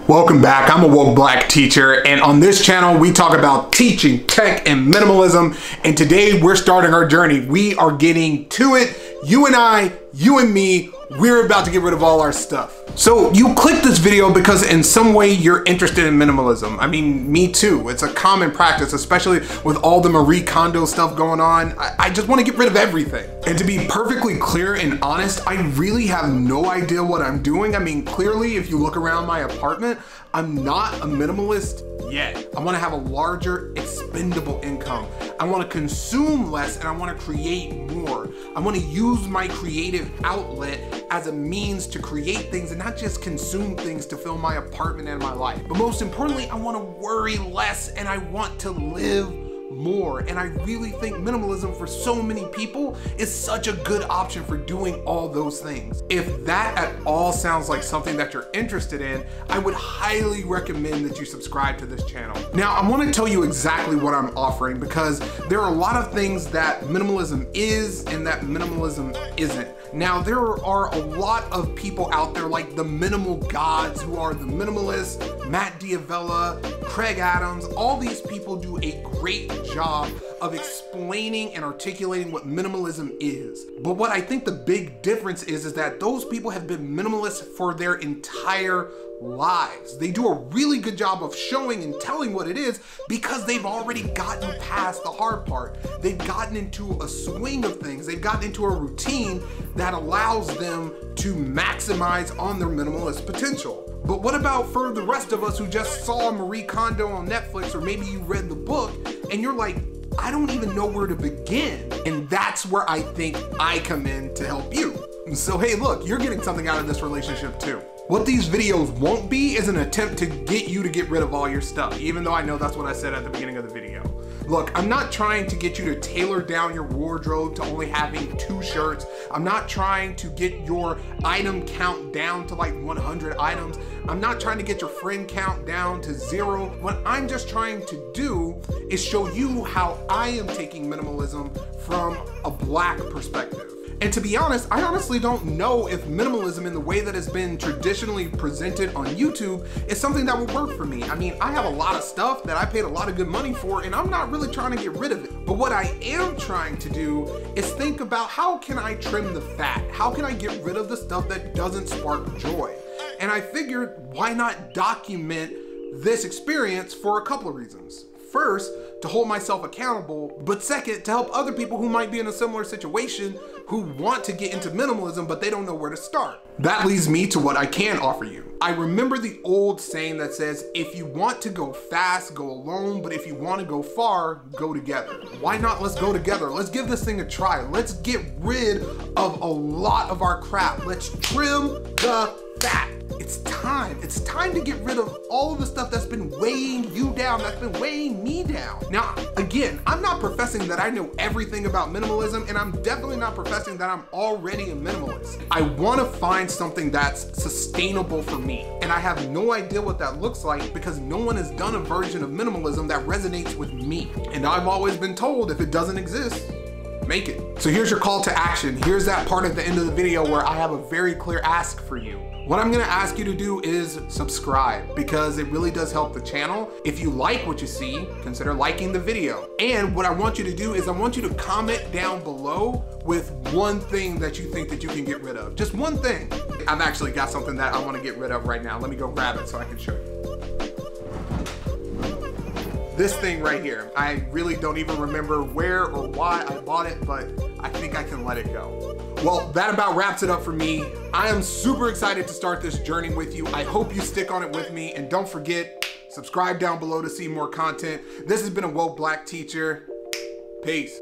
Welcome back. I'm a woke black teacher, and on this channel we talk about teaching, tech, and minimalism. And today we're starting our journey. We are getting to it. You and I, you and me, we're about to get rid of all our stuff. So you clicked this video because in some way you're interested in minimalism. I mean, me too. It's a common practice, especially with all the Marie Kondo stuff going on. I just want to get rid of everything. And to be perfectly clear and honest, I really have no idea what I'm doing. I mean, clearly, if you look around my apartment, I'm not a minimalist yet. I want to have a larger expendable income. I want to consume less and I want to create more. I want to use my creative outlet as a means to create things and not just consume things to fill my apartment and my life. But most importantly, I want to worry less and I want to live more. And I really think minimalism for so many people is such a good option for doing all those things. If that at all sounds like something that you're interested in, I would highly recommend that you subscribe to this channel. Now, I want to tell you exactly what I'm offering because there are a lot of things that minimalism is and that minimalism isn't. Now, there are a lot of people out there like the minimal gods who are the minimalists, Matt D'Avella, Craig Adams. All these people do a great job of explaining and articulating what minimalism is. But what I think the big difference is that those people have been minimalists for their entire lives. They do a really good job of showing and telling what it is because they've already gotten past the hard part. They've gotten into a swing of things. They've gotten into a routine that allows them to maximize on their minimalist potential. But what about for the rest of us who just saw Marie Kondo on Netflix, or maybe you read the book and you're like, I don't even know where to begin. And that's where I think I come in to help you. So hey, look, you're getting something out of this relationship too. What these videos won't be is an attempt to get you to get rid of all your stuff, even though I know that's what I said at the beginning of the video. Look, I'm not trying to get you to tailor down your wardrobe to only having 2 shirts. I'm not trying to get your item count down to like 100 items. I'm not trying to get your friend count down to 0. What I'm just trying to do is show you how I am taking minimalism from a black perspective. And to be honest, I honestly don't know if minimalism in the way that it's been traditionally presented on YouTube is something that would work for me. I mean, I have a lot of stuff that I paid a lot of good money for and I'm not really trying to get rid of it. But what I am trying to do is think about how can I trim the fat? How can I get rid of the stuff that doesn't spark joy? And I figured, why not document this experience for a couple of reasons. First, to hold myself accountable, but second, to help other people who might be in a similar situation who want to get into minimalism, but they don't know where to start. That leads me to what I can offer you. I remember the old saying that says, if you want to go fast, go alone, but if you want to go far, go together. Why not? Let's go together. Let's give this thing a try. Let's get rid of a lot of our crap. Let's trim the fat. It's time. It's time to get rid of all of the stuff that's been weighing you down, that's been weighing me down. Now, again, I'm not professing that I know everything about minimalism, and I'm definitely not professing that I'm already a minimalist. I want to find something that's sustainable for me, and I have no idea what that looks like because no one has done a version of minimalism that resonates with me. And I've always been told if it doesn't exist, make it. So here's your call to action. Here's that part at the end of the video where I have a very clear ask for you. What I'm gonna ask you to do is subscribe because it really does help the channel. If you like what you see, consider liking the video. And what I want you to do is I want you to comment down below with one thing that you think that you can get rid of. Just one thing. I've actually got something that I wanna get rid of right now. Let me go grab it so I can show you. This thing right here. I really don't even remember where or why I bought it, but I think I can let it go. Well, that about wraps it up for me. I am super excited to start this journey with you. I hope you stick on it with me, and don't forget, subscribe down below to see more content. This has been a woke black teacher. Peace.